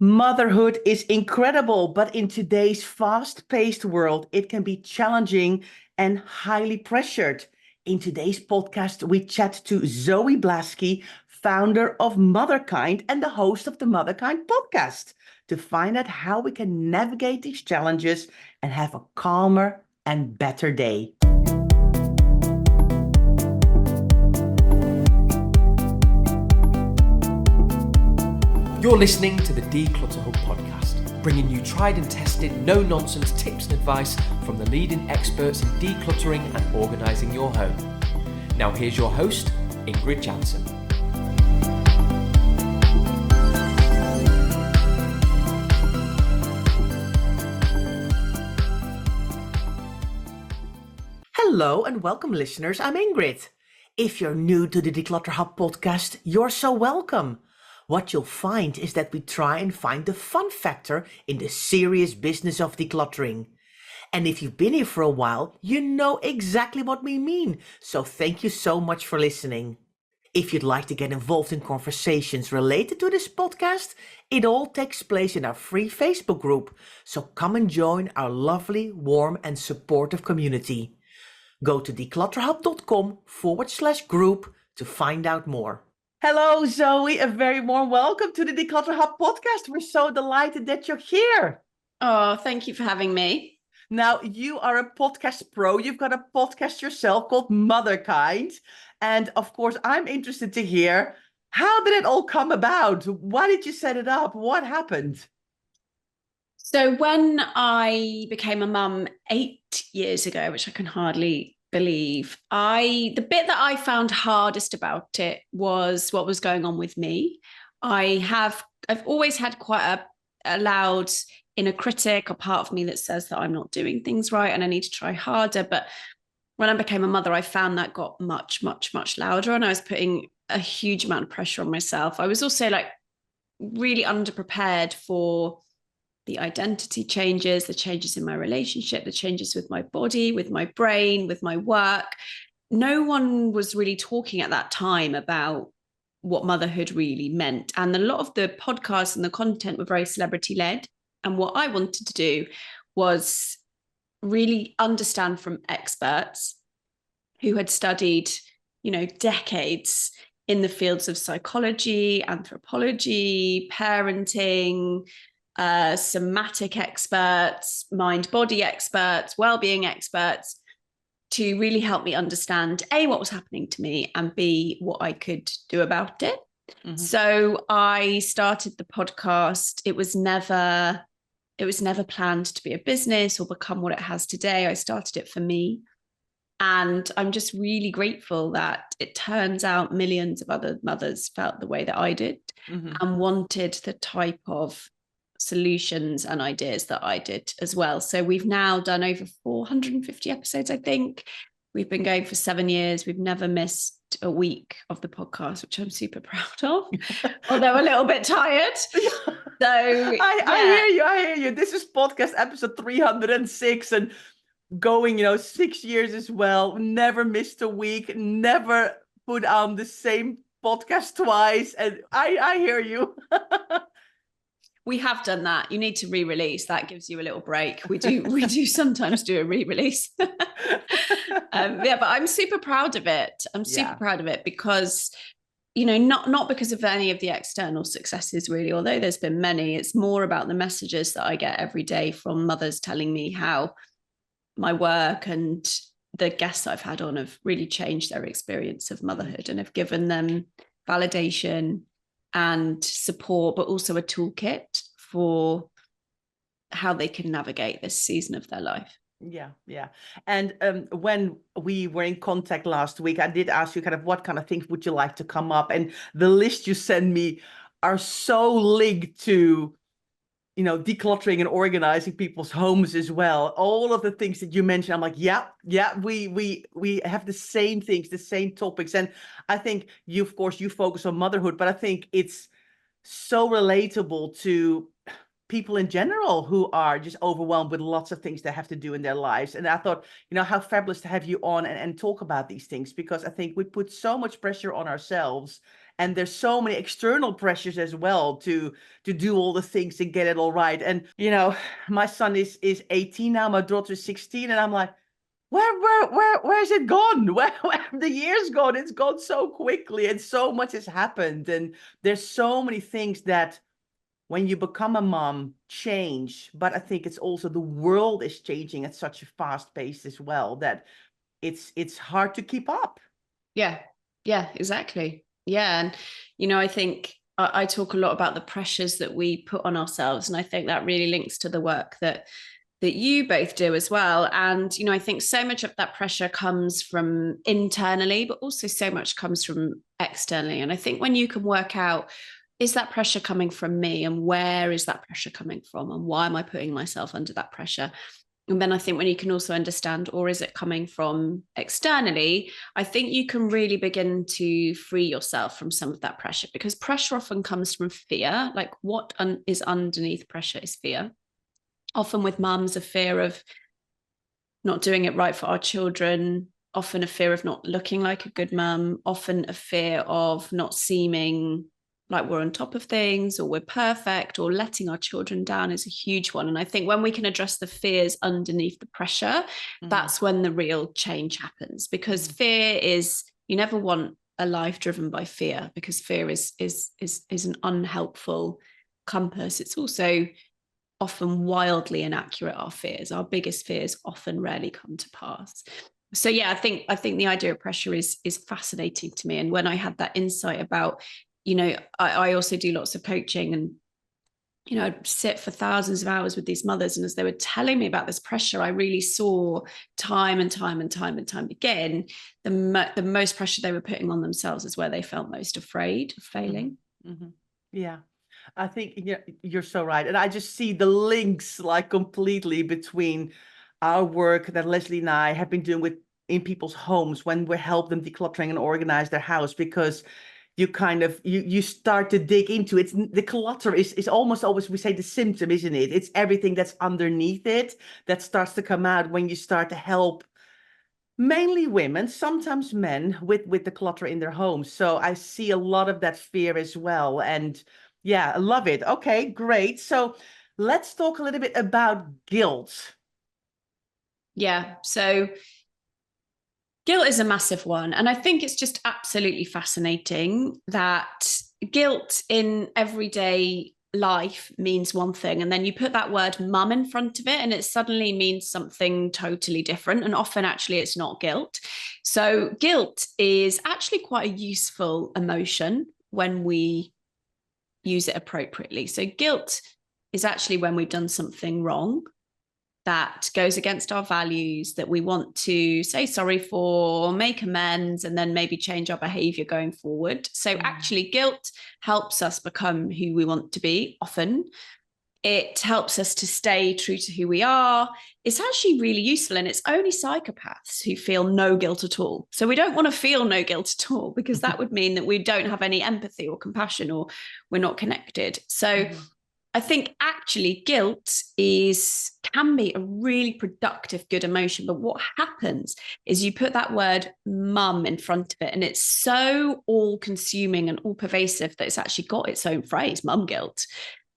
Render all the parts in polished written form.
Motherhood is incredible, but in today's fast-paced world, it can be challenging and highly pressured. In today's podcast, we chat to Zoe Blaskey, founder of Motherkind and the host of the Motherkind podcast, to find out how we can navigate these challenges and have a calmer and better day. You're listening to the Declutter Hub podcast, bringing you tried and tested, no-nonsense tips and advice from the leading experts in decluttering and organising your home. Now here's your host, Ingrid Jansen. Hello and welcome, listeners. I'm Ingrid. If you're new to the Declutter Hub podcast, you're so welcome. What you'll find is that we try and find the fun factor in the serious business of decluttering. And if you've been here for a while, you know exactly what we mean. So thank you so much for listening. If you'd like to get involved in conversations related to this podcast, it all takes place in our free Facebook group. So come and join our lovely, warm and supportive community. Go to declutterhub.com/group to find out more. Hello, Zoe. A very warm welcome to the Declutter Hub podcast. We're so delighted that you're here. Oh, thank you for having me. Now, you are a podcast pro. You've got a podcast yourself called Motherkind. And of course, I'm interested to hear, how did it all come about? Why did you set it up? What happened? So when I became a mum 8 years ago, which I can hardly believe, the bit that I found hardest about it was what was going on with me. I've always had quite a loud inner critic, a part of me that says that I'm not doing things right and I need to try harder. But when I became a mother, I found that got much, much, much louder, and I was putting a huge amount of pressure on myself. I was also really underprepared for the identity changes, the changes in my relationship, the changes with my body, with my brain, with my work. No one was really talking at that time about what motherhood really meant. And a lot of the podcasts and the content were very celebrity led. And what I wanted to do was really understand from experts who had studied, decades in the fields of psychology, anthropology, parenting, somatic experts, mind-body experts, well-being experts, to really help me understand A, what was happening to me, and B, what I could do about it. Mm-hmm. So I started the podcast. It was never planned to be a business or become what it has today. I started it for me. And I'm just really grateful that it turns out millions of other mothers felt the way that I did, mm-hmm. and wanted the type of solutions and ideas that I did as well. So we've now done over 450 episodes, I think. We've been going for 7 years. We've never missed a week of the podcast, which I'm super proud of, although a little bit tired. So I hear you. This is podcast episode 306 and going, 6 years as well. Never missed a week, never put on the same podcast twice. And I hear you. We have done that. You need to re-release. That gives you a little break. We do sometimes do a re-release. But I'm super proud of it. I'm super proud of it because, not because of any of the external successes really, although there's been many. It's more about the messages that I get every day from mothers telling me how my work and the guests I've had on have really changed their experience of motherhood and have given them validation and support, but also a toolkit for how they can navigate this season of their life. Yeah. And when we were in contact last week, I did ask you what kind of things would you like to come up? And the list you send me are so linked to, decluttering and organizing people's homes as well. All of the things that you mentioned, I'm like, we have the same things, the same topics. And I think you focus on motherhood, but I think it's so relatable to people in general who are just overwhelmed with lots of things they have to do in their lives. And I thought, how fabulous to have you on and talk about these things, because I think we put so much pressure on ourselves And there's so many external pressures as well to do all the things and get it all right. And, my son is 18 now, my daughter is 16, and I'm like, where's it gone? Where have the years gone? It's gone so quickly, and so much has happened. And there's so many things that when you become a mom change, but I think it's also the world is changing at such a fast pace as well that it's hard to keep up. Yeah, exactly. Yeah. And, I think I talk a lot about the pressures that we put on ourselves. And I think that really links to the work that you both do as well. And, I think so much of that pressure comes from internally, but also so much comes from externally. And I think when you can work out, is that pressure coming from me, and where is that pressure coming from, and why am I putting myself under that pressure? And then I think when you can also understand, or is it coming from externally, I think you can really begin to free yourself from some of that pressure, because pressure often comes from fear. Like what is underneath pressure is fear. Often with mums, a fear of not doing it right for our children, often a fear of not looking like a good mum, often a fear of not seeming like we're on top of things, or we're perfect, or letting our children down is a huge one. And I think when we can address the fears underneath the pressure, that's when the real change happens. Because fear is, you never want a life driven by fear, because fear is an unhelpful compass. It's also often wildly inaccurate. Our fears, our biggest fears, often rarely come to pass. So yeah, I think the idea of pressure is fascinating to me. And when I had that insight about, I also do lots of coaching, and I'd sit for thousands of hours with these mothers, and as they were telling me about this pressure, I really saw time and time again the most pressure they were putting on themselves is where they felt most afraid of failing. Yeah, I think you're so right. And I just see the links like completely between our work that Leslie and I have been doing in people's homes when we help them decluttering and organize their house, because you kind of you start to dig into it. The clutter is almost always, we say, the symptom, isn't it? It's everything that's underneath it that starts to come out when you start to help mainly women, sometimes men, with the clutter in their homes. So I see a lot of that fear as well. And yeah, I love it. Okay, great. So let's talk a little bit about guilt. Yeah. So guilt is a massive one. And I think it's just absolutely fascinating that guilt in everyday life means one thing, and then you put that word mum in front of it and it suddenly means something totally different. And often actually it's not guilt. So guilt is actually quite a useful emotion when we use it appropriately. So guilt is actually when we've done something wrong that goes against our values, that we want to say sorry for, make amends, and then maybe change our behavior going forward. So actually guilt helps us become who we want to be often. It helps us to stay true to who we are. It's actually really useful, and it's only psychopaths who feel no guilt at all. So we don't want to feel no guilt at all, because that would mean that we don't have any empathy or compassion, or we're not connected. So I think actually guilt can be a really productive, good emotion. But what happens is you put that word mum in front of it, and it's so all consuming and all pervasive that it's actually got its own phrase, mum guilt,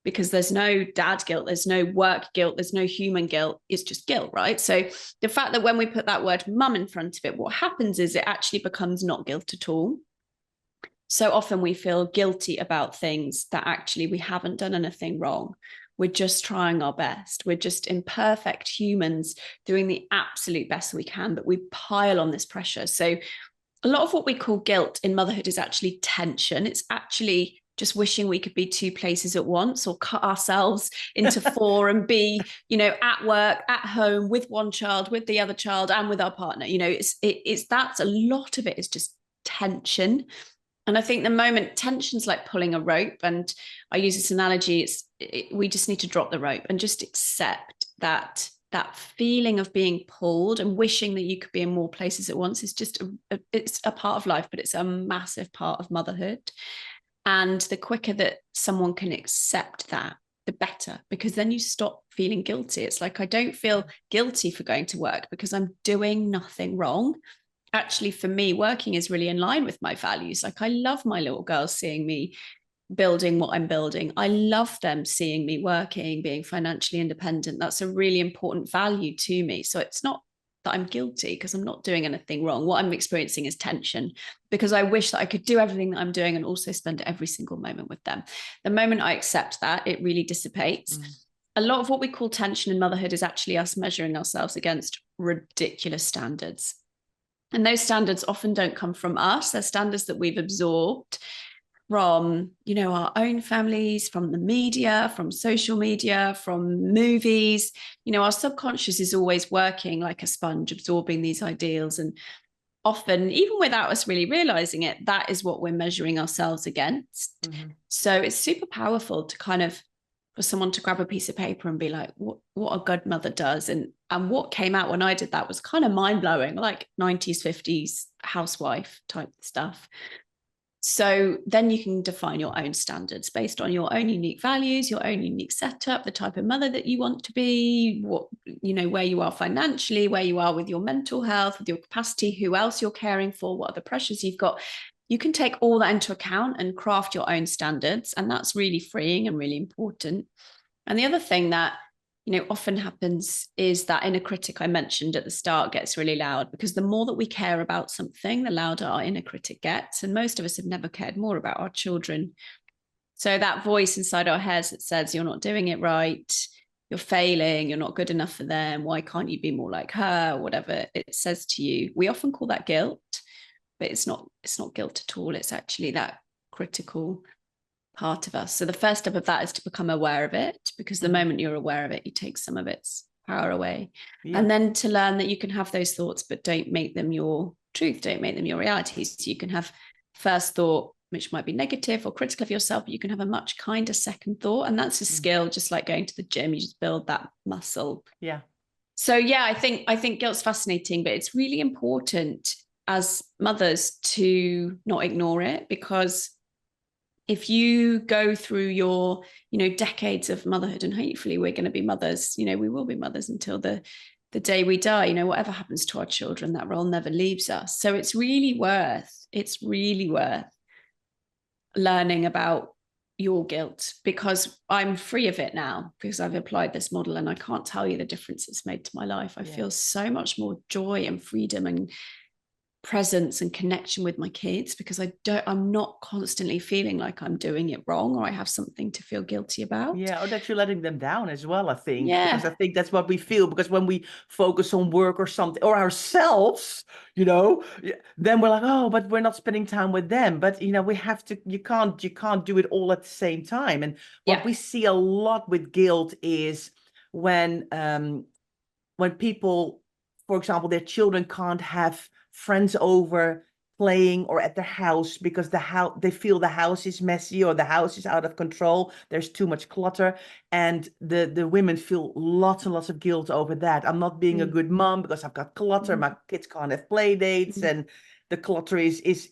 because there's no dad guilt, there's no work guilt, there's no human guilt. It's just guilt, right? So the fact that when we put that word mum in front of it, what happens is it actually becomes not guilt at all. So often we feel guilty about things that actually we haven't done anything wrong. We're just trying our best. We're just imperfect humans doing the absolute best we can, but we pile on this pressure. So a lot of what we call guilt in motherhood is actually tension. It's actually just wishing we could be two places at once, or cut ourselves into four and be, at work, at home, with one child, with the other child, and with our partner. That's a lot of it is just tension. And I think the moment tension's like pulling a rope, and I use this analogy, we just need to drop the rope and just accept that feeling of being pulled and wishing that you could be in more places at once is just it's a part of life, but it's a massive part of motherhood. And the quicker that someone can accept that, the better, because then you stop feeling guilty. It's like, I don't feel guilty for going to work because I'm doing nothing wrong. actually for me, working is really in line with my values. Like I love my little girls seeing me building what I'm building. I love them seeing me working, being financially independent. That's a really important value to me. So it's not that I'm guilty because I'm not doing anything wrong. What I'm experiencing is tension because I wish that I could do everything that I'm doing and also spend every single moment with them. The moment I accept that, it really dissipates. A lot of what we call tension in motherhood is actually us measuring ourselves against ridiculous standards. And those standards often don't come from us. They're standards that we've absorbed from, our own families, from the media, from social media, from movies. Our subconscious is always working like a sponge, absorbing these ideals. And often, even without us really realizing it, that is what we're measuring ourselves against. So it's super powerful to kind of, for someone to grab a piece of paper and be like, what a good mother does. And what came out when I did that was kind of mind-blowing, like 90s, 50s housewife type stuff. So then you can define your own standards based on your own unique values, your own unique setup, the type of mother that you want to be, where you are financially, where you are with your mental health, with your capacity, who else you're caring for, what are the pressures you've got. You can take all that into account and craft your own standards. And that's really freeing and really important. And the other thing that often happens is that inner critic I mentioned at the start gets really loud, because the more that we care about something, the louder our inner critic gets. And most of us have never cared more about our children. So that voice inside our heads that says, you're not doing it right, you're failing, you're not good enough for them, why can't you be more like her, or whatever it says to you. We often call that guilt, but it's not guilt at all. It's actually that critical part of us. So the first step of that is to become aware of it, because the moment you're aware of it, you take some of its power away. And then to learn that you can have those thoughts, but don't make them your truth, don't make them your reality. So you can have first thought, which might be negative or critical of yourself, but you can have a much kinder second thought. And that's a skill, just like going to the gym, you just build that muscle. So I think guilt's fascinating, but it's really important as mothers to not ignore it, because if you go through your, decades of motherhood, and hopefully we're going to be mothers, we will be mothers until the day we die, whatever happens to our children, that role never leaves us. So it's really worth learning about your guilt, because I'm free of it now, because I've applied this model, and I can't tell you the difference it's made to my life. I feel so much more joy and freedom and presence and connection with my kids, because I'm not constantly feeling like I'm doing it wrong or I have something to feel guilty about. Or that you're letting them down as well, I think. Because I think that's what we feel, because when we focus on work or something, or ourselves, then we're like, oh, but we're not spending time with them. But we have to, you can't do it all at the same time. And what we see a lot with guilt is when people, for example, their children can't have friends over playing or at their house because they feel the house is messy or the house is out of control. There's too much clutter, and the women feel lots and lots of guilt over that. I'm not being a good mom because I've got clutter. My kids can't have play dates, and the clutter is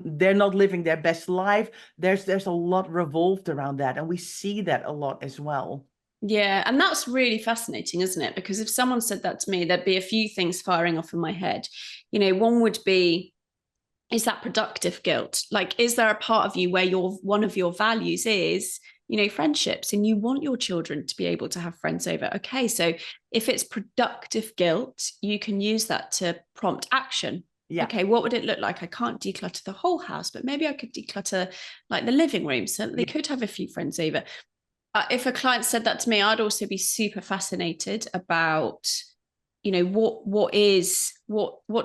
they're not living their best life. There's a lot revolved around that, and we see that a lot as well. Yeah, and that's really fascinating, isn't it? Because if someone said that to me, there'd be a few things firing off in my head. One would be, is that productive guilt? Like, is there a part of you where one of your values is, friendships, and you want your children to be able to have friends over? Okay, so if it's productive guilt, you can use that to prompt action. Okay, what would it look like? I can't declutter the whole house, but maybe I could declutter like the living room so that they could have a few friends over. If a client said that to me, I'd also be super fascinated about, what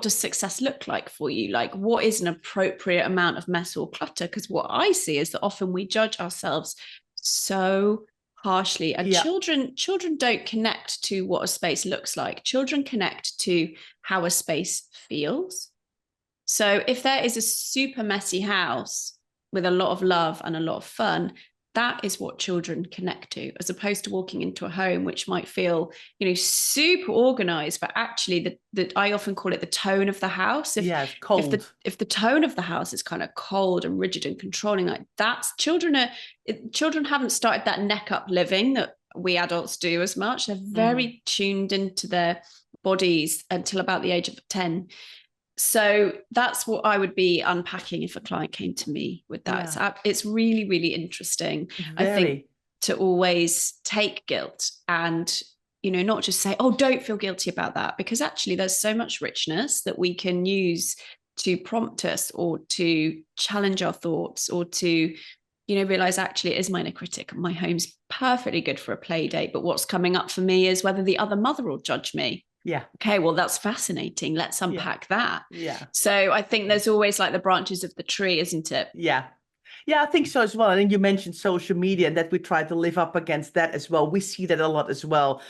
does success look like for you? Like, what is an appropriate amount of mess or clutter? Because what I see is that often we judge ourselves so harshly, and children don't connect to what a space looks like. Children connect to how a space feels. So if there is a super messy house with a lot of love and a lot of fun, that is what children connect to, as opposed to walking into a home which might feel, super organized, but actually I often call it the tone of the house. It's cold. If the tone of the house is kind of cold and rigid and controlling, like that's children haven't started that neck up living that we adults do as much. They're very tuned into their bodies until about the age of 10. So that's what I would be unpacking if a client came to me with that. Yeah. It's really, really interesting. I think Very. to always take guilt and, not just say, oh, don't feel guilty about that, because actually there's so much richness that we can use to prompt us or to challenge our thoughts or to, realize actually it is my inner critic. My home's perfectly good for a play date, but what's coming up for me is whether the other mother will judge me. Yeah. Okay, well, that's fascinating. Let's unpack that. Yeah. So I think there's always like the branches of the tree, isn't it? Yeah. Yeah, I think so as well. I think you mentioned social media and that we try to live up against that as well. We see that a lot as well.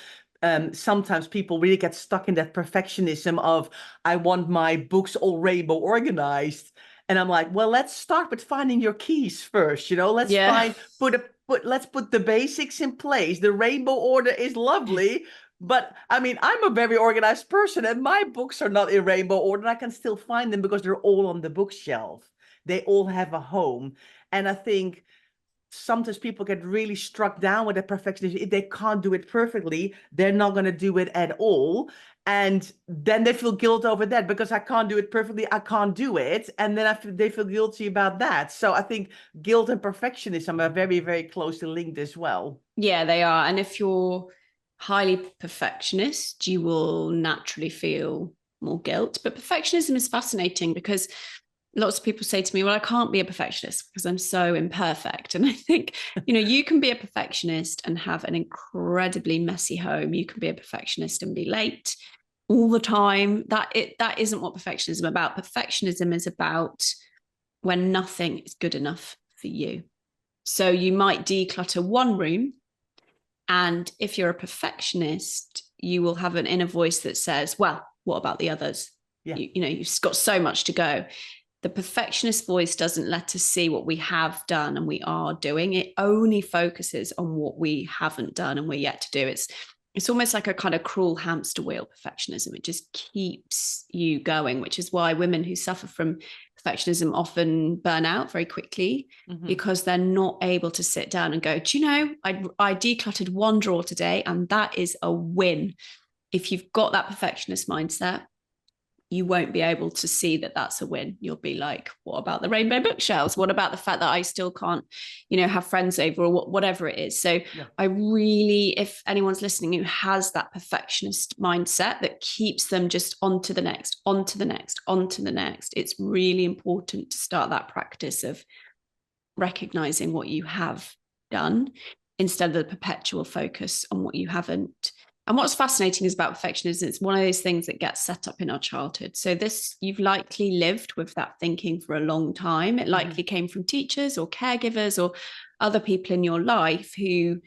Sometimes people really get stuck in that perfectionism of, I want my books all rainbow organized. And I'm like, well, let's start with finding your keys first. Let's let's put the basics in place. The rainbow order is lovely. But I mean, I'm a very organized person and my books are not in rainbow order. And I can still find them because they're all on the bookshelf. They all have a home. And I think sometimes people get really struck down with a perfectionism. If they can't do it perfectly, they're not going to do it at all. And then they feel guilt over that because I can't do it perfectly. I can't do it. And then they feel guilty about that. So I think guilt and perfectionism are very, very closely linked as well. Yeah, they are. And if you're highly perfectionist, you will naturally feel more guilt. But perfectionism is fascinating because lots of people say to me, well, I can't be a perfectionist because I'm so imperfect. And I think, you can be a perfectionist and have an incredibly messy home. You can be a perfectionist and be late all the time. That isn't what perfectionism is about. Perfectionism is about when nothing is good enough for you. So you might declutter one room, and if you're a perfectionist, you will have an inner voice that says, well, what about the others? Yeah. You've got so much to go. The perfectionist voice doesn't let us see what we have done and we are doing. It only focuses on what we haven't done and we're yet to do. It's almost like a kind of cruel hamster wheel, perfectionism. It just keeps you going, which is why women who suffer from perfectionism often burn out very quickly because they're not able to sit down and go, do you know, I decluttered one drawer today and that is a win. If you've got that perfectionist mindset, you won't be able to see that that's a win. You'll be like, what about the rainbow bookshelves? What about the fact that I still can't, have friends over or whatever it is? So I really, if anyone's listening who has that perfectionist mindset that keeps them just on to the next, it's really important to start that practice of recognizing what you have done instead of the perpetual focus on what you haven't. And what's fascinating is about perfectionism, it's one of those things that gets set up in our childhood. So you've likely lived with that thinking for a long time. It likely came from teachers or caregivers or other people in your life who,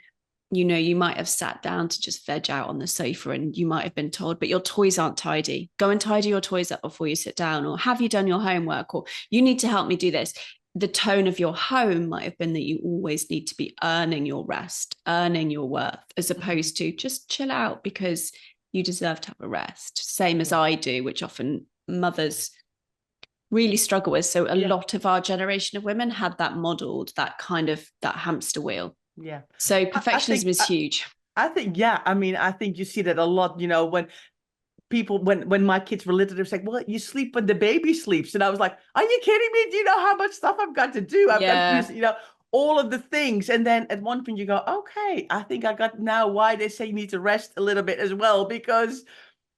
you might have sat down to just veg out on the sofa and you might have been told, but your toys aren't tidy. Go and tidy your toys up before you sit down, or have you done your homework, or you need to help me do this. The tone of your home might have been that you always need to be earning your rest, earning your worth, as opposed to just chill out because you deserve to have a rest. Same as I do, which often mothers really struggle with. So a lot of our generation of women had that modeled, that hamster wheel. Yeah. So perfectionism is huge. I think, I think you see that a lot, when people, when my kids were little, they were like, well, you sleep when the baby sleeps. And I was like, are you kidding me? Do you know how much stuff I've got to do? I've got to use, all of the things. And then at one point you go, okay, I think I got now why they say you need to rest a little bit as well, because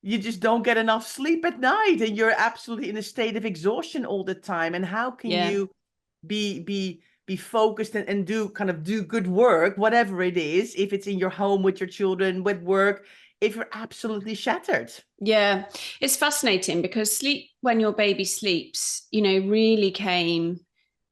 you just don't get enough sleep at night and you're absolutely in a state of exhaustion all the time. And how can you be focused and do good work, whatever it is, if it's in your home with your children, with work, if you're absolutely shattered? Yeah, it's fascinating because sleep when your baby sleeps, really came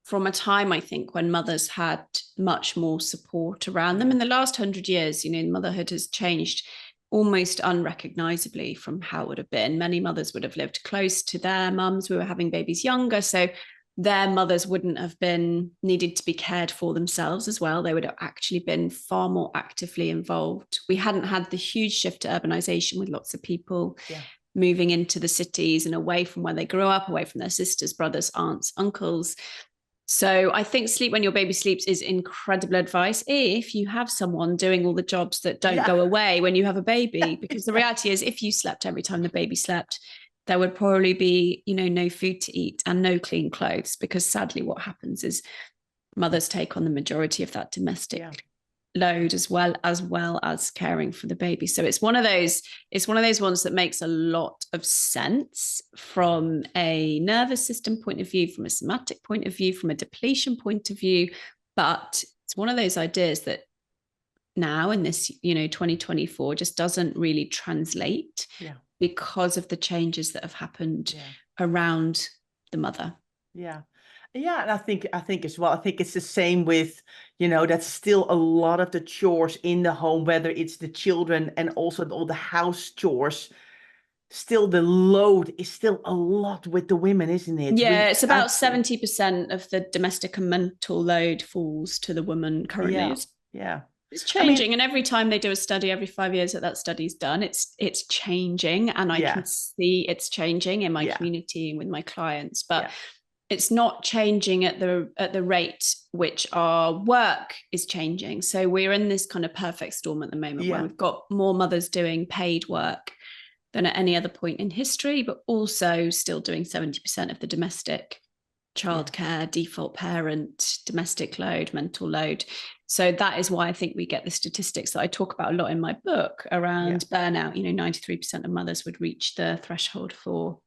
from a time, I think, when mothers had much more support around them. In the last 100 years, motherhood has changed almost unrecognizably from how it would have been. Many mothers would have lived close to their mums who were having babies younger. So their mothers wouldn't have been needed to be cared for themselves as well. They would have actually been far more actively involved. We hadn't had the huge shift to urbanization with lots of people moving into the cities and away from where they grew up, away from their sisters, brothers, aunts, uncles. So I think sleep when your baby sleeps is incredible advice if you have someone doing all the jobs that don't go away when you have a baby. Because the reality is, if you slept every time the baby slept, there would probably be, no food to eat and no clean clothes, because sadly what happens is mothers take on the majority of that domestic load as well as caring for the baby. So it's one of those ones that makes a lot of sense from a nervous system point of view, from a somatic point of view, from a depletion point of view. But it's one of those ideas that now in this 2024 just doesn't really translate because of the changes that have happened around the mother. And I think as well, I think it's the same with, that's still a lot of the chores in the home, whether it's the children and also all the house chores. Still, the load is still a lot with the women, isn't it? Yeah, it's about 70% of the domestic and mental load falls to the woman currently. It's changing, and every time they do a study, every 5 years that study's done, it's changing, and I can see it's changing in my community and with my clients, but it's not changing at the rate which our work is changing. So we're in this kind of perfect storm at the moment where we've got more mothers doing paid work than at any other point in history, but also still doing 70% of the domestic childcare, default parent, domestic load, mental load. So that is why I think we get the statistics that I talk about a lot in my book around burnout. 93% of mothers would reach the threshold for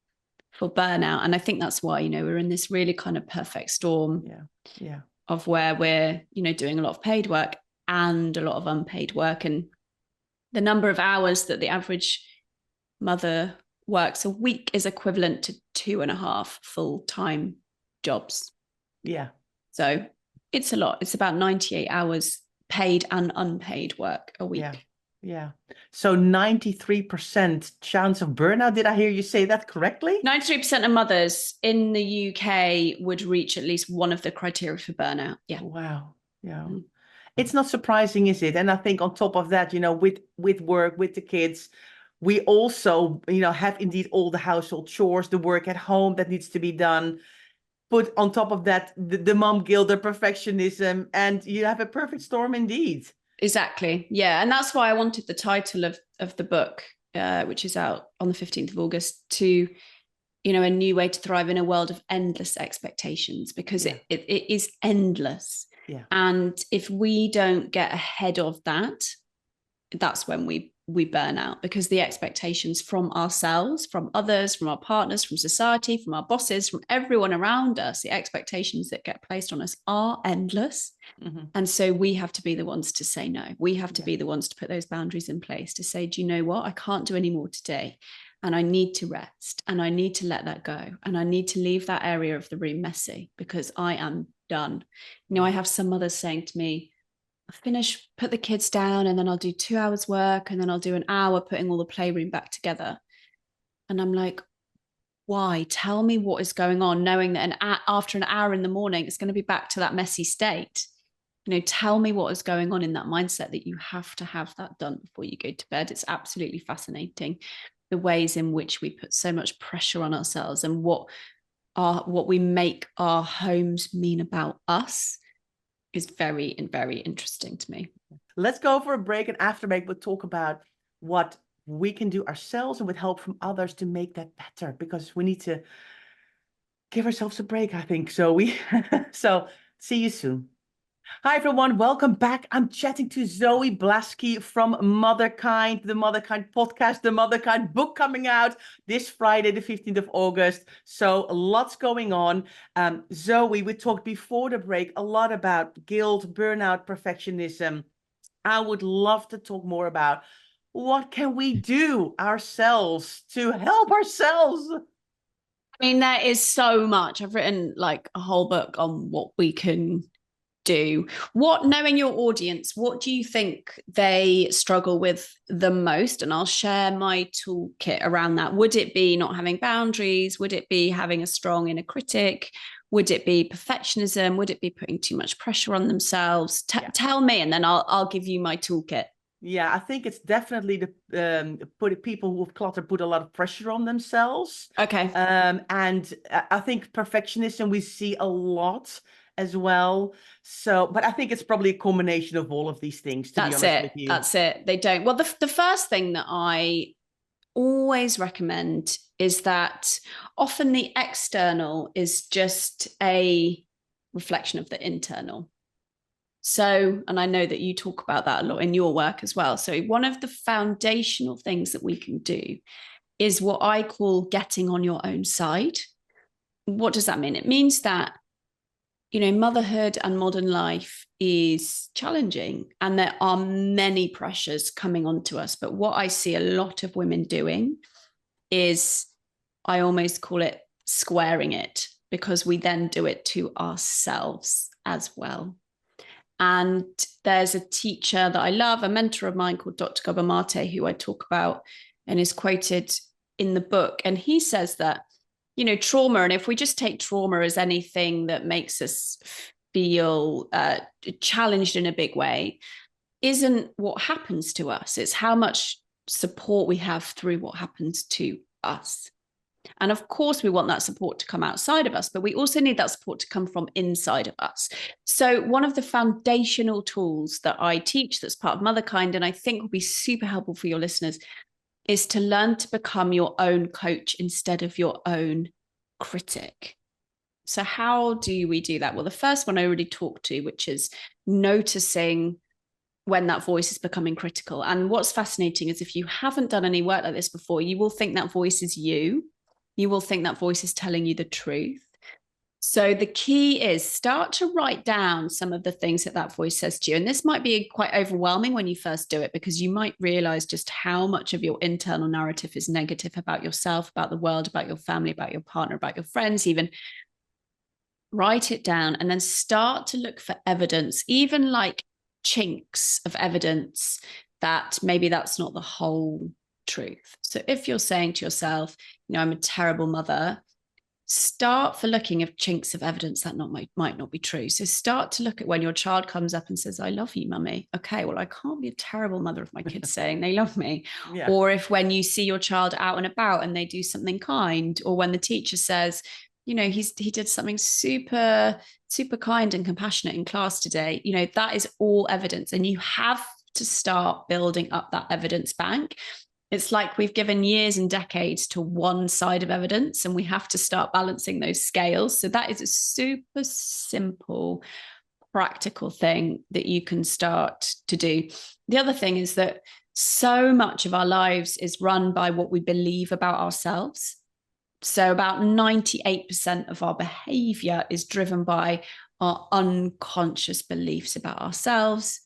burnout. And I think that's why, we're in this really kind of perfect storm of where we're, doing a lot of paid work and a lot of unpaid work. And the number of hours that the average mother works a week is equivalent to 2.5 full-time jobs. So it's a lot. It's about 98 hours paid and unpaid work a week. So 93% chance of burnout. Did I hear you say that correctly? 93% of mothers in the UK would reach at least one of the criteria for burnout. Wow. It's not surprising, is it? And I think on top of that, with work, with the kids, we also, have indeed all the household chores, the work at home that needs to be done. Put on top of that, the mom guilt, the perfectionism, and you have a perfect storm indeed. Exactly. Yeah. And that's why I wanted the title of the book, which is out on the 15th of August, to, a new way to thrive in a world of endless expectations, because it is endless. And if we don't get ahead of that, that's when we burn out, because the expectations from ourselves, from others, from our partners, from society, from our bosses, from everyone around us, the expectations that get placed on us are endless. And so we have to be the ones to say no. We have to be the ones to put those boundaries in place, to say, do you know what? I can't do any more today. And I need to rest, and I need to let that go. And I need to leave that area of the room messy, because I am done. I have some mothers saying to me, finish, put the kids down, and then I'll do 2 hours work, and then I'll do an hour putting all the playroom back together. And I'm like, why? Tell me what is going on, knowing that after an hour in the morning, it's going to be back to that messy state. Tell me what is going on in that mindset that you have to have that done before you go to bed. It's absolutely fascinating, the ways in which we put so much pressure on ourselves, and what we make our homes mean about us is very, very interesting to me. Let's go for a break, and after break we'll talk about what we can do ourselves and with help from others to make that better, because we need to give ourselves a break, I think. So so see you soon. Hi everyone, welcome back. I'm chatting to Zoe Blaskey from Motherkind, the Motherkind podcast, the Motherkind book coming out this Friday, the 15th of August. So lots going on. Zoe, we talked before the break a lot about guilt, burnout, perfectionism. I would love to talk more about what can we do ourselves to help ourselves. I mean, there is so much. I've written like a whole book on what we can do. Knowing your audience, what do you think they struggle with the most? And I'll share my toolkit around that. Would it be not having boundaries? Would it be having a strong inner critic? Would it be perfectionism? Would it be putting too much pressure on themselves? Tell me, and then I'll give you my toolkit. Yeah, I think it's definitely people who have clutter put a lot of pressure on themselves. Okay. And I think perfectionism we see a lot as well. So, but I think it's probably a combination of all of these things, to be honest with you. That's it. They don't. Well, the first thing that I always recommend is that often the external is just a reflection of the internal. So, and I know that you talk about that a lot in your work as well. So one of the foundational things that we can do is what I call getting on your own side. What does that mean? It means that, motherhood and modern life is challenging and there are many pressures coming onto us. But what I see a lot of women doing is, I almost call it squaring it, because we then do it to ourselves as well. And there's a teacher that I love, a mentor of mine called Dr. Gabor Mate, who I talk about and is quoted in the book. And he says that, trauma, and if we just take trauma as anything that makes us feel challenged in a big way, isn't what happens to us. It's how much support we have through what happens to us. And of course, we want that support to come outside of us, but we also need that support to come from inside of us. So one of the foundational tools that I teach that's part of Motherkind, and I think will be super helpful for your listeners, is to learn to become your own coach instead of your own critic. So how do we do that? Well, the first one I already talked to, which is noticing when that voice is becoming critical. And what's fascinating is if you haven't done any work like this before, you will think that voice is you. You will think that voice is telling you the truth. So the key is start to write down some of the things that voice says to you. And this might be quite overwhelming when you first do it, because you might realize just how much of your internal narrative is negative about yourself, about the world, about your family, about your partner, about your friends even. Write it down and then start to look for evidence, even like chinks of evidence that maybe that's not the whole truth. So if you're saying to yourself, I'm a terrible mother, start for looking at chinks of evidence that might not be true. So start to look at when your child comes up and says, I love you, mummy. Okay, well, I can't be a terrible mother if my kid's saying they love me. Yeah. Or if when you see your child out and about and they do something kind, or when the teacher says, he did something super, super kind and compassionate in class today, that is all evidence. And you have to start building up that evidence bank. It's like we've given years and decades to one side of evidence, and we have to start balancing those scales. So that is a super simple, practical thing that you can start to do. The other thing is that so much of our lives is run by what we believe about ourselves. So about 98% of our behavior is driven by our unconscious beliefs about ourselves,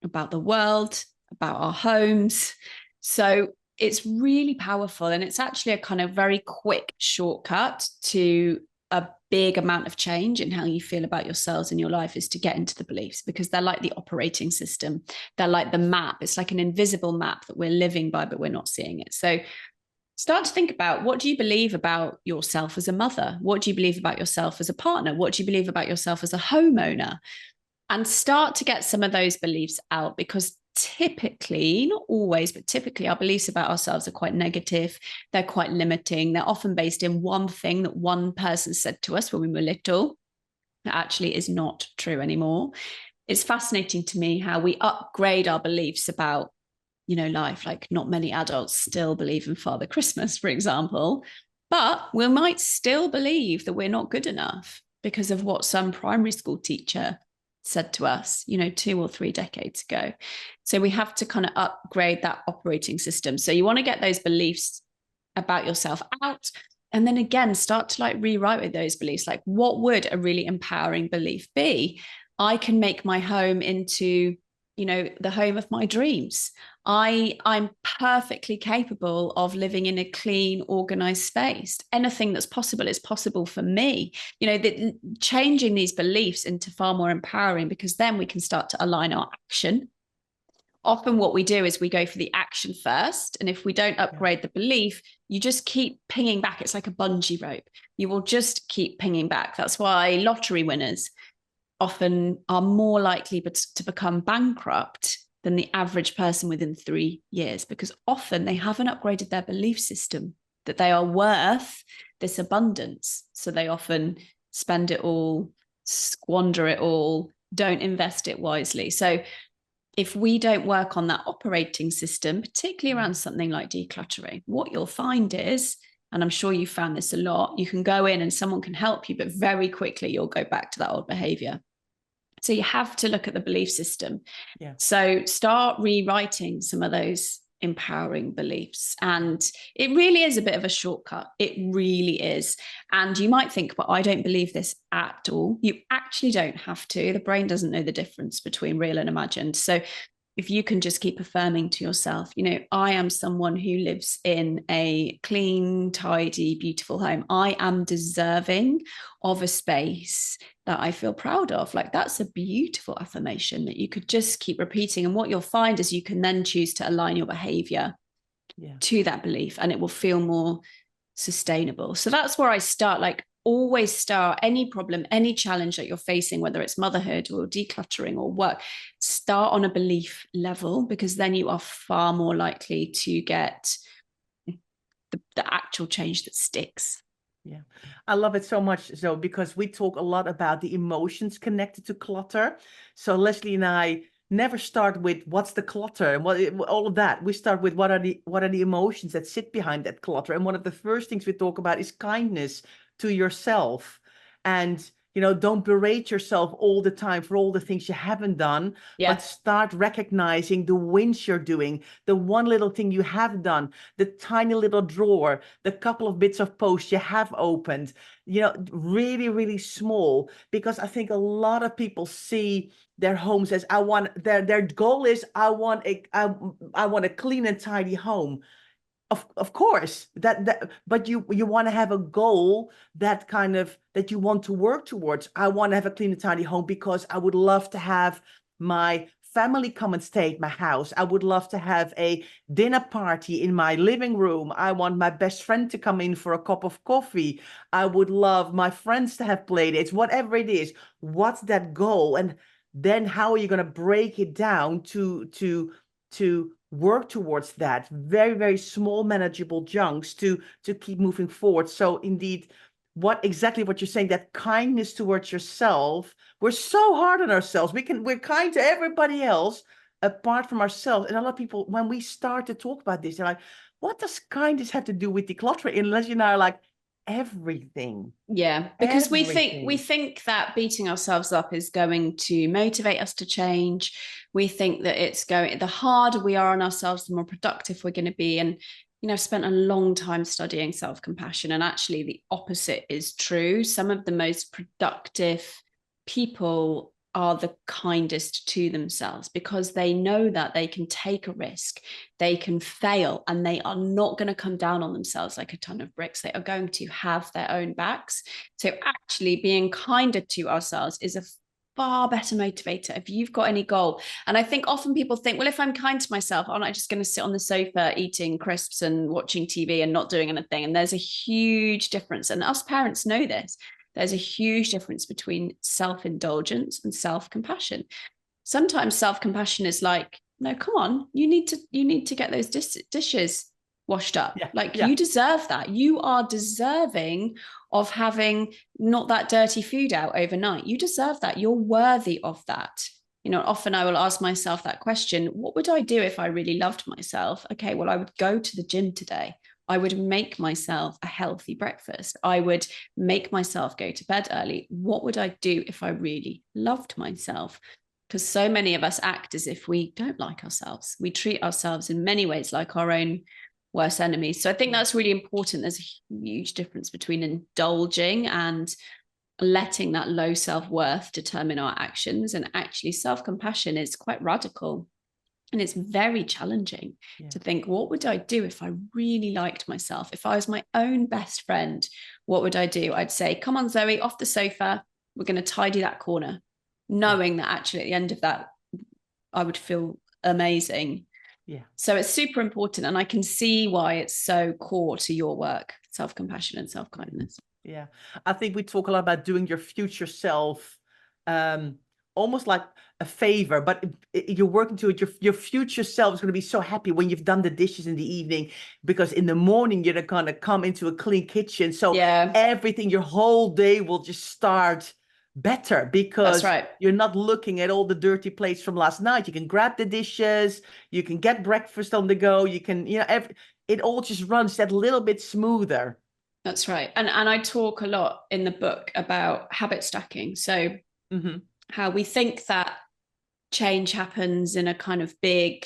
about the world, about our homes. So it's really powerful, and it's actually a kind of very quick shortcut to a big amount of change in how you feel about yourselves and your life, is to get into the beliefs, because they're like the operating system. They're like the map. It's like an invisible map that we're living by, but we're not seeing it. So start to think about, what do you believe about yourself as a mother? What do you believe about yourself as a partner? What do you believe about yourself as a homeowner? And start to get some of those beliefs out, because typically, not always, but typically our beliefs about ourselves are quite negative. They're quite limiting. They're often based in one thing that one person said to us when we were little that actually is not true anymore. It's fascinating to me how we upgrade our beliefs about, life. Like, not many adults still believe in Father Christmas, for example, but we might still believe that we're not good enough because of what some primary school teacher said to us, 2 or 3 decades ago. So we have to kind of upgrade that operating system. So you want to get those beliefs about yourself out, and then again, start to rewrite with those beliefs. Like, what would a really empowering belief be? I can make my home into, the home of my dreams. I'm perfectly capable of living in a clean, organized space. Anything that's possible is possible for me. Changing these beliefs into far more empowering, because then we can start to align our action. Often what we do is we go for the action first. And if we don't upgrade the belief, you just keep pinging back. It's like a bungee rope. You will just keep pinging back. That's why lottery winners often are more likely to become bankrupt than the average person within 3 years, because often they haven't upgraded their belief system that they are worth this abundance. So they often spend it all, squander it all, don't invest it wisely. So if we don't work on that operating system, particularly around something like decluttering, what you'll find is, and I'm sure you found this a lot, you can go in and someone can help you, but very quickly you'll go back to that old behavior. So you have to look at the belief system. Yeah. So start rewriting some of those empowering beliefs. And it really is a bit of a shortcut. It really is. And you might think, but I don't believe this at all. You actually don't have to. The brain doesn't know the difference between real and imagined. So if you can just keep affirming to yourself, you know, I am someone who lives in a clean, tidy, beautiful home. I am deserving of a space that I feel proud of. Like, that's a beautiful affirmation that you could just keep repeating. And what you'll find is you can then choose to align your behavior to that belief, and it will feel more sustainable. So that's where I start. Like, always start any problem, any challenge that you're facing, whether it's motherhood or decluttering or work, start on a belief level, because then you are far more likely to get the actual change that sticks. Yeah, I love it so much, Zoe, because we talk a lot about the emotions connected to clutter. So Leslie and I never start with what's the clutter and what all of that. We start with what are the emotions that sit behind that clutter. And one of the first things we talk about is kindness to yourself. And, you know, don't berate yourself all the time for all the things you haven't done, but start recognizing the wins you're doing, the one little thing you have done, the tiny little drawer, the couple of bits of post you have opened, you know, really, really small. Because I think a lot of people see their homes as their goal is I want a clean and tidy home. Of course, but you want to have a goal that you want to work towards. I want to have a clean and tidy home because I would love to have my family come and stay at my house. I would love to have a dinner party in my living room. I want my best friend to come in for a cup of coffee. I would love my friends to have play dates, whatever it is. What's that goal? And then how are you going to break it down to work towards that? Very, very small, manageable chunks to keep moving forward. So indeed, exactly what you're saying, that kindness towards yourself. We're so hard on ourselves. We're kind to everybody else apart from ourselves. And a lot of people, when we start to talk about this, they're like, what does kindness have to do with decluttering? And Leslie and I are like, everything. Yeah, because everything. we think that beating ourselves up is going to motivate us to change. We think that the harder we are on ourselves, the more productive we're going to be. And, you know, I've spent a long time studying self-compassion, and actually the opposite is true. Some of the most productive people are the kindest to themselves, because they know that they can take a risk, they can fail, and they are not going to come down on themselves like a ton of bricks. They are going to have their own backs. So actually being kinder to ourselves is a far better motivator if you've got any goal. And I think often people think, well, if I'm kind to myself, aren't I just going to sit on the sofa eating crisps and watching TV and not doing anything? And there's a huge difference. And us parents know this. There's a huge difference between self-indulgence and self-compassion. Sometimes self-compassion is like, no, come on, you need to get those dishes washed up. You deserve that. You are deserving of having not that dirty food out overnight. You deserve that. You're worthy of that. You know, often I will ask myself that question, what would I do if I really loved myself? Okay, well, I would go to the gym today. I would make myself a healthy breakfast. I would make myself go to bed early. What would I do if I really loved myself? Because so many of us act as if we don't like ourselves. We treat ourselves in many ways like our own worst enemies. So I think that's really important. There's a huge difference between indulging and letting that low self-worth determine our actions. And actually self-compassion is quite radical. And it's very challenging to think, what would I do if I really liked myself? If I was my own best friend, what would I do? I'd say, come on, Zoe, off the sofa. We're going to tidy that corner, knowing that actually at the end of that, I would feel amazing. Yeah. So it's super important. And I can see why it's so core to your work, self-compassion and self-kindness. Yeah. I think we talk a lot about doing your future self, almost like a favor, but you're working to it. Your future self is going to be so happy when you've done the dishes in the evening, because in the morning you're going to come into a clean kitchen. So everything, your whole day will just start better That's because right. you're not looking at all the dirty plates from last night. You can grab the dishes, you can get breakfast on the go, you can, it all just runs that little bit smoother. That's right. And I talk a lot in the book about habit stacking. So Mm-hmm. how we think that change happens in a kind of big,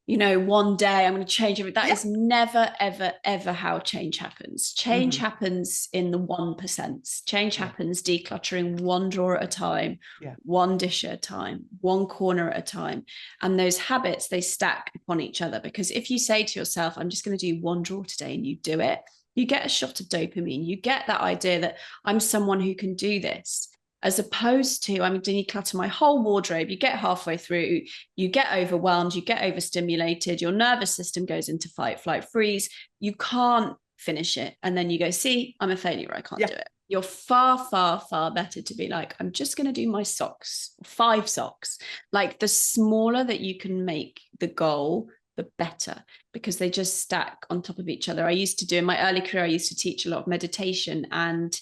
one day I'm going to change everything. That is never, ever, ever how change happens. Change happens in the 1%. Change happens decluttering one drawer at a time, one dish at a time, one corner at a time. And those habits, they stack upon each other, because if you say to yourself, I'm just going to do one drawer today, and you do it, you get a shot of dopamine. You get that idea that I'm someone who can do this. As opposed to, I'm going to declutter my whole wardrobe. You get halfway through, you get overwhelmed, you get overstimulated, your nervous system goes into fight, flight, freeze. You can't finish it. And then you go, see, I'm a failure. I can't do it. You're far, far, far better to be like, I'm just going to do my socks, 5 socks. Like, the smaller that you can make the goal, the better, because they just stack on top of each other. I used to do, in my early career, I used to teach a lot of meditation, and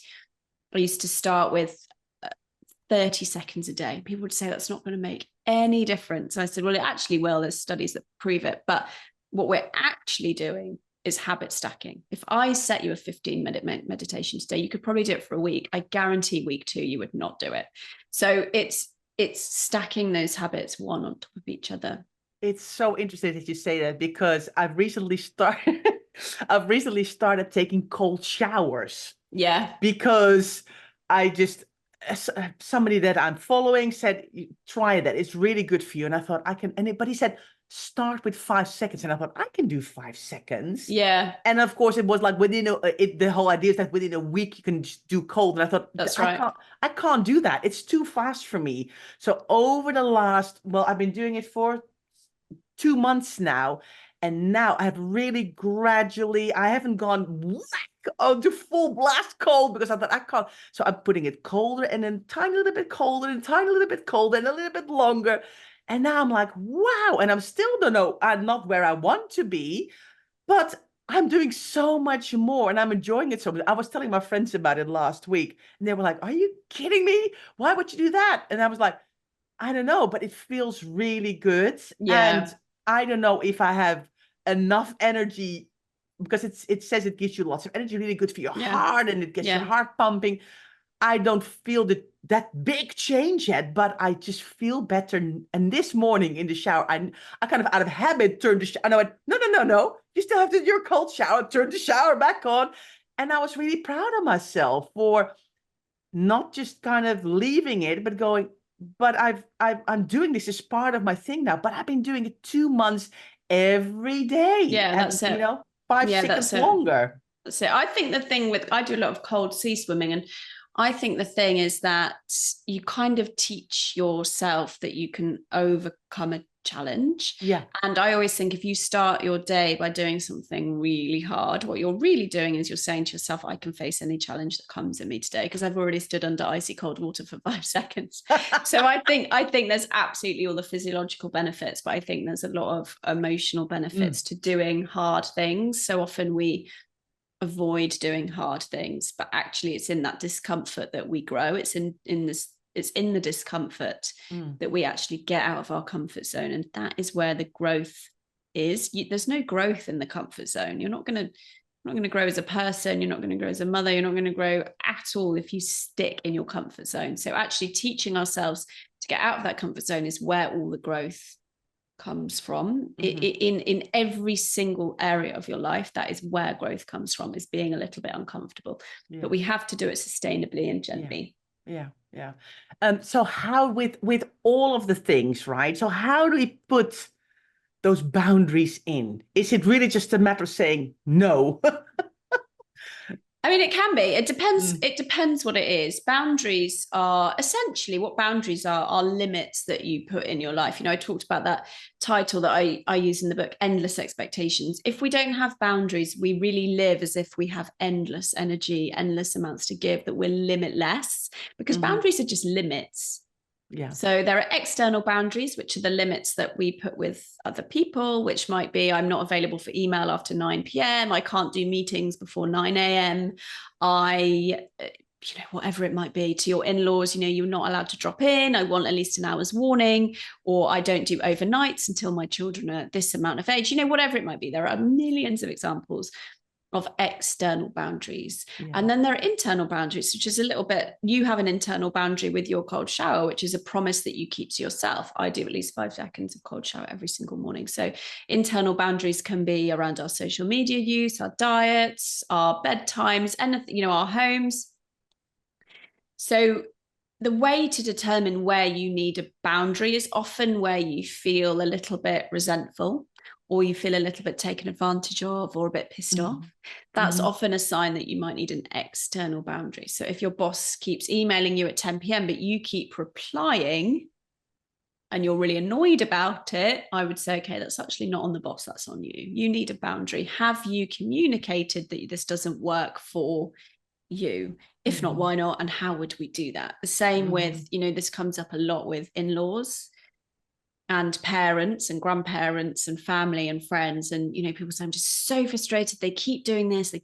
I used to start with 30 seconds a day. People would say that's not going to make any difference. I said, well, it actually will. There's studies that prove it. But what we're actually doing is habit stacking. If I set you a 15-minute meditation today, you could probably do it for a week. I guarantee week 2, you would not do it. So it's stacking those habits one on top of each other. It's so interesting that you say that, because I've recently started taking cold showers. Yeah. Because somebody that I'm following said, try that. It's really good for you. And I thought but he said, start with 5 seconds. And I thought, I can do 5 seconds. Yeah. And of course it was like the whole idea is that within a week you can just do cold. And I thought, that's right. I can't do that. It's too fast for me. So over the last, I've been doing it for 2 months now. And now I have really gradually, I haven't gone whack onto full blast cold, because I thought I can't. So I'm putting it colder, and then tiny little bit colder, and tiny little bit colder, and a little bit longer. And now I'm like, wow. And I'm still, I'm not where I want to be, but I'm doing so much more, and I'm enjoying it so much. I was telling my friends about it last week, and they were like, are you kidding me? Why would you do that? And I was like, I don't know, but it feels really good. Yeah. And I don't know if I have enough energy, because it says it gives you lots of energy, really good for your heart, and it gets your heart pumping. I don't feel that big change yet, but I just feel better. And this morning in the shower, I kind of out of habit turned the shower. And I went, no. You still have to do your cold shower, turn the shower back on. And I was really proud of myself for not just kind of leaving it, but going, but I'm doing this as part of my thing now. But I've been doing it 2 months every day. Yeah, and, that's it. 5 seconds longer. That's it. I think the thing I do a lot of cold sea swimming, and I think the thing is that you kind of teach yourself that you can overcome a challenge. Yeah. And I always think if you start your day by doing something really hard, what you're really doing is you're saying to yourself, I can face any challenge that comes at me today, because I've already stood under icy cold water for 5 seconds. So I think there's absolutely all the physiological benefits, but I think there's a lot of emotional benefits to doing hard things. So often we avoid doing hard things, but actually it's in that discomfort that we grow. It's in the discomfort that we actually get out of our comfort zone, and that is where the growth is. There's no growth in the comfort zone. You're not going to grow as a person, you're not going to grow as a mother, you're not going to grow at all if you stick in your comfort zone. So actually teaching ourselves to get out of that comfort zone is where all the growth comes from. In every single area of your life, that is where growth comes from, is being a little bit uncomfortable. But we have to do it sustainably and gently. Yeah. So how with all of the things, right? So how do we put those boundaries in? Is it really just a matter of saying no? I mean, it can be. It depends. It depends what it is. Boundaries are essentially, what boundaries are limits that you put in your life. I talked about that title that I use in the book, Endless Expectations. If we don't have boundaries, we really live as if we have endless energy, endless amounts to give, that we're limitless, because boundaries are just limits. Yeah. So there are external boundaries, which are the limits that we put with other people, which might be, I'm not available for email after 9 p.m. I can't do meetings before 9 a.m. I whatever it might be, to your in-laws, you're not allowed to drop in. I want at least an hour's warning, or I don't do overnights until my children are this amount of age, whatever it might be. There are millions of examples of external boundaries. Yeah. And then there are internal boundaries, which is a little bit, you have an internal boundary with your cold shower, which is a promise that you keep to yourself. I do at least 5 seconds of cold shower every single morning. So internal boundaries can be around our social media use, our diets, our bedtimes, anything, our homes. So the way to determine where you need a boundary is often where you feel a little bit resentful, or you feel a little bit taken advantage of, or a bit pissed off. That's often a sign that you might need an external boundary. So if your boss keeps emailing you at 10 p.m, but you keep replying and you're really annoyed about it, I would say, okay, that's actually not on the boss, that's on you. You need a boundary. Have you communicated that this doesn't work for you? If not, why not? And how would we do that? The same with, this comes up a lot with in-laws and parents and grandparents and family and friends. And, people say, I'm just so frustrated. They keep doing this.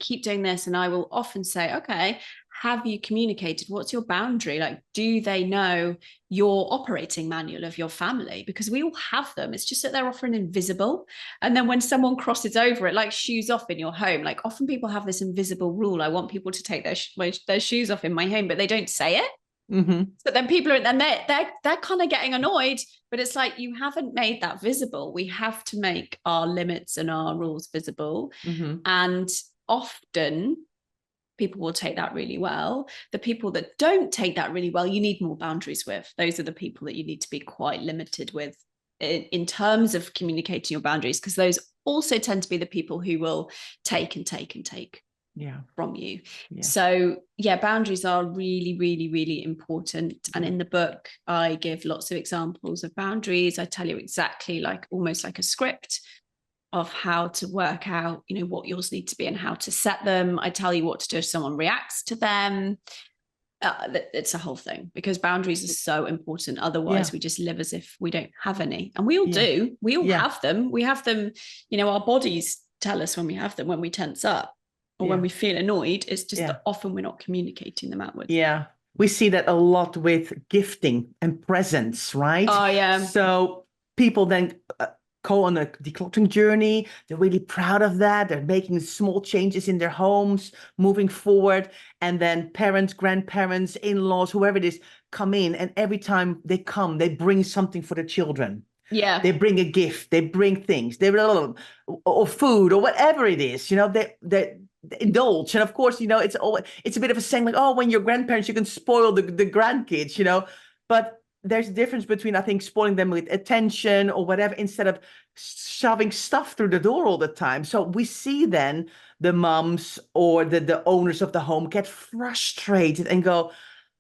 And I will often say, okay, have you communicated? What's your boundary? Like, do they know your operating manual of your family? Because we all have them. It's just that they're often invisible. And then when someone crosses over it, like shoes off in your home, like often people have this invisible rule. I want people to take their shoes off in my home, but they don't say it. So then people are, and they're kind of getting annoyed, but it's like, you haven't made that visible. We have to make our limits and our rules visible. And often people will take that really well. The people that don't take that really well, you need more boundaries with. Those are the people that you need to be quite limited with in terms of communicating your boundaries, because those also tend to be the people who will take and take and take from you. So boundaries are really, really, really important. And in the book, I give lots of examples of boundaries. I tell you exactly, almost like a script of how to work out, what yours need to be and how to set them. I tell you what to do if someone reacts to them. It's a whole thing, because boundaries are so important. Otherwise, we just live as if we don't have any. And we all do. We all have them. We have them, our bodies tell us when we have them, when we tense up or when we feel annoyed. It's just that often we're not communicating them outwards. Yeah. We see that a lot with gifting and presents, right? Oh, yeah. So people then go on a decluttering journey. They're really proud of that. They're making small changes in their homes, moving forward. And then parents, grandparents, in-laws, whoever it is, come in. And every time they come, they bring something for the children. Yeah. They bring a gift. They bring things. Or food or whatever it is. They indulge. And of course, it's a bit of a saying like, oh, when you're grandparents, you can spoil the grandkids, But there's a difference between, I think, spoiling them with attention or whatever, instead of shoving stuff through the door all the time. So we see then the moms or the owners of the home get frustrated and go,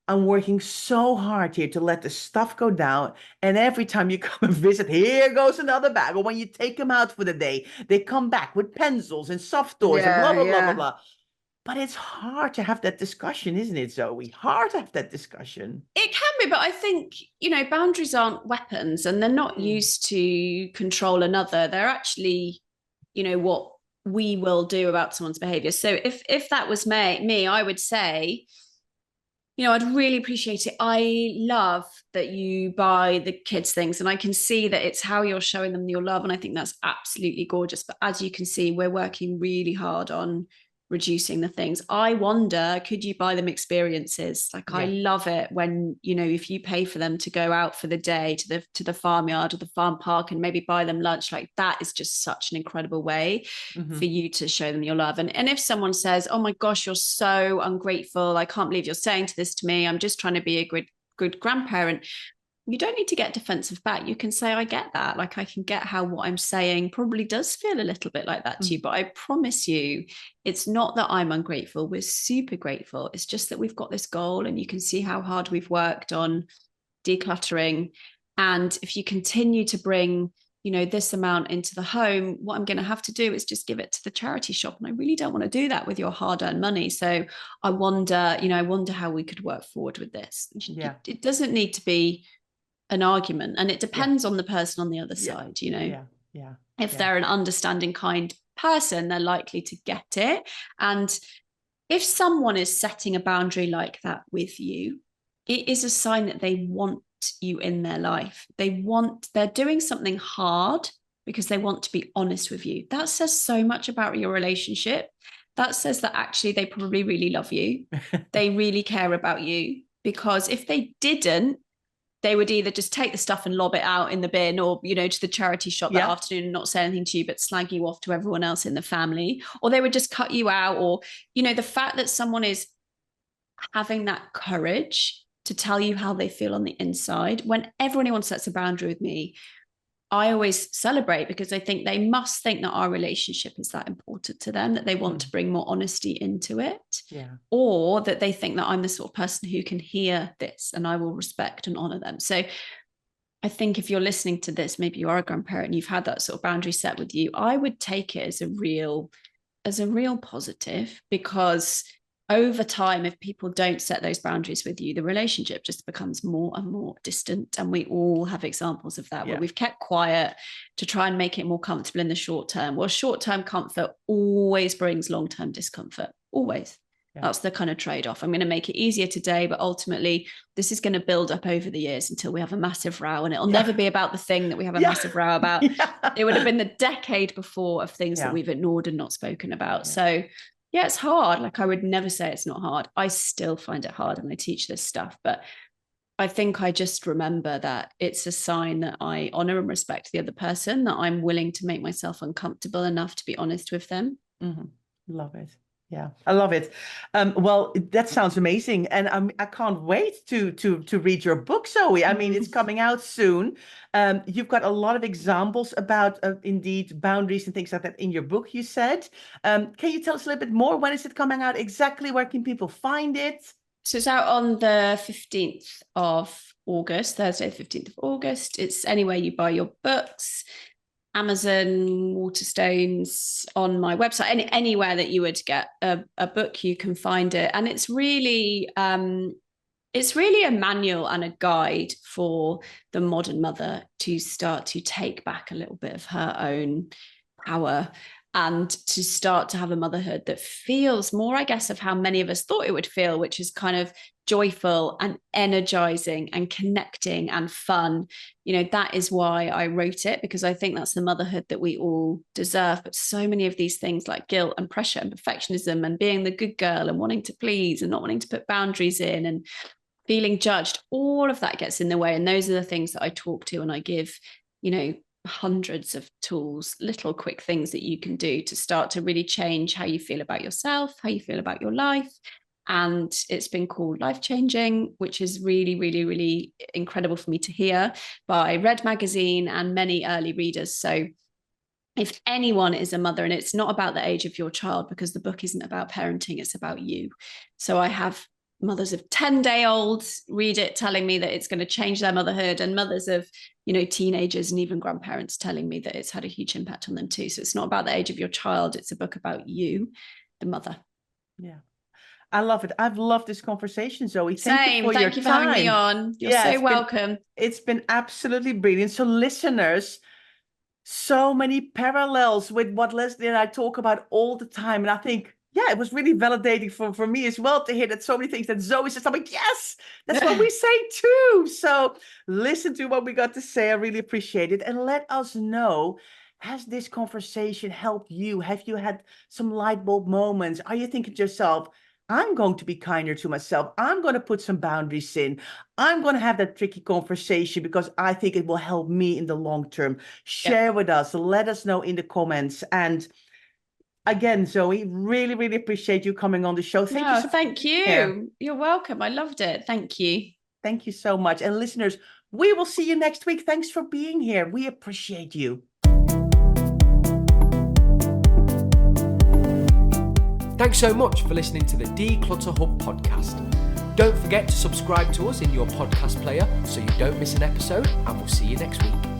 I'm working so hard here to let the stuff go down. And every time you come and visit, here goes another bag. Or when you take them out for the day, they come back with pencils and soft toys and blah, blah, blah, blah, blah. But it's hard to have that discussion, isn't it, Zoe? Hard to have that discussion. It can be, but I think, boundaries aren't weapons, and they're not used to control another. They're actually, what we will do about someone's behavior. So if that was me, I would say, I'd really appreciate it. I love that you buy the kids things, and I can see that it's how you're showing them your love. And I think that's absolutely gorgeous. But as you can see, we're working really hard on reducing the things. I wonder, could you buy them experiences? I love it when, if you pay for them to go out for the day to the farmyard or the farm park and maybe buy them lunch, that is just such an incredible way for you to show them your love. And if someone says, oh my gosh, you're so ungrateful, I can't believe you're saying this to me, I'm just trying to be a good grandparent, you don't need to get defensive back. You can say, I get that. I can get how what I'm saying probably does feel a little bit like that to you, but I promise you, it's not that I'm ungrateful. We're super grateful. It's just that we've got this goal, and you can see how hard we've worked on decluttering. And if you continue to bring, this amount into the home, what I'm going to have to do is just give it to the charity shop. And I really don't want to do that with your hard-earned money. So I wonder how we could work forward with this. It doesn't need to be an argument, and it depends on the person on the other side. If they're an understanding, kind person, they're likely to get it. And if someone is setting a boundary like that with you, it is a sign that they want you in their life. They're doing something hard because they want to be honest with you. That says so much about your relationship. That says that actually they probably really love you. They really care about you, because if they didn't, they would either just take the stuff and lob it out in the bin, or, to the charity shop that afternoon and not say anything to you, but slag you off to everyone else in the family, or they would just cut you out. Or, the fact that someone is having that courage to tell you how they feel on the inside. Whenever anyone sets a boundary with me, I always celebrate, because I think they must think that our relationship is that important to them, that they want to bring more honesty into it, or that they think that I'm the sort of person who can hear this and I will respect and honor them. So I think if you're listening to this, maybe you are a grandparent and you've had that sort of boundary set with you, I would take it as a real positive, because over time, if people don't set those boundaries with you, the relationship just becomes more and more distant. And we all have examples of that, where we've kept quiet to try and make it more comfortable in the short term. Well, short-term comfort always brings long-term discomfort, always. That's the kind of trade-off. I'm going to make it easier today, but ultimately this is going to build up over the years until we have a massive row, and it'll never be about the thing that we have a massive row about. It would have been the decade before of things that we've ignored and not spoken about. So it's hard. Like, I would never say it's not hard. I still find it hard, and I teach this stuff, but I think I just remember that it's a sign that I honor and respect the other person, that I'm willing to make myself uncomfortable enough to be honest with them. Love it. Yeah, I love it. Well, that sounds amazing, and I can't wait to read your book, Zoe. I mean, it's coming out soon. You've got a lot of examples about indeed boundaries and things like that in your book, you said. Can you tell us a little bit more? When is it coming out exactly? Where can people find it? So it's out on the 15th of August, Thursday, the 15th of August. It's anywhere you buy your books. Amazon, Waterstones, on my website, anywhere that you would get a book, you can find it. And it's really a manual and a guide for the modern mother to start to take back a little bit of her own power, and to start to have a motherhood that feels more, I guess, of how many of us thought it would feel, which is kind of joyful and energizing and connecting and fun. That is why I wrote it, because I think that's the motherhood that we all deserve. But so many of these things, like guilt and pressure and perfectionism and being the good girl and wanting to please and not wanting to put boundaries in and feeling judged, all of that gets in the way. And those are the things that I talk to, and I give, hundreds of tools, little quick things that you can do to start to really change how you feel about yourself, how you feel about your life. And it's been called Life Changing, which is really, really, really incredible for me to hear, by Red Magazine and many early readers. So if anyone is a mother, and it's not about the age of your child, because the book isn't about parenting, it's about you. So I have mothers of 10-day-olds read it, telling me that it's going to change their motherhood, and mothers of teenagers and even grandparents telling me that it's had a huge impact on them too. So it's not about the age of your child, it's a book about you, the mother. Yeah, I love it. I've loved this conversation, Zoe. Thank you for having me on. You're so welcome. It's been absolutely brilliant. So listeners, so many parallels with what Leslie and I talk about all the time, and I think it was really validating for me as well to hear that so many things that Zoe says. I'm like, yes, that's what we say too. So listen to what we got to say. I really appreciate it. And let us know, has this conversation helped you? Have you had some light bulb moments? Are you thinking to yourself, I'm going to be kinder to myself. I'm going to put some boundaries in. I'm going to have that tricky conversation because I think it will help me in the long term. Share with us. Let us know in the comments. And again, Zoe, really, really appreciate you coming on the show. Thank you. You're welcome. I loved it. Thank you. Thank you so much. And listeners, we will see you next week. Thanks for being here. We appreciate you. Thanks so much for listening to the Declutter Hub podcast. Don't forget to subscribe to us in your podcast player so you don't miss an episode, and we'll see you next week.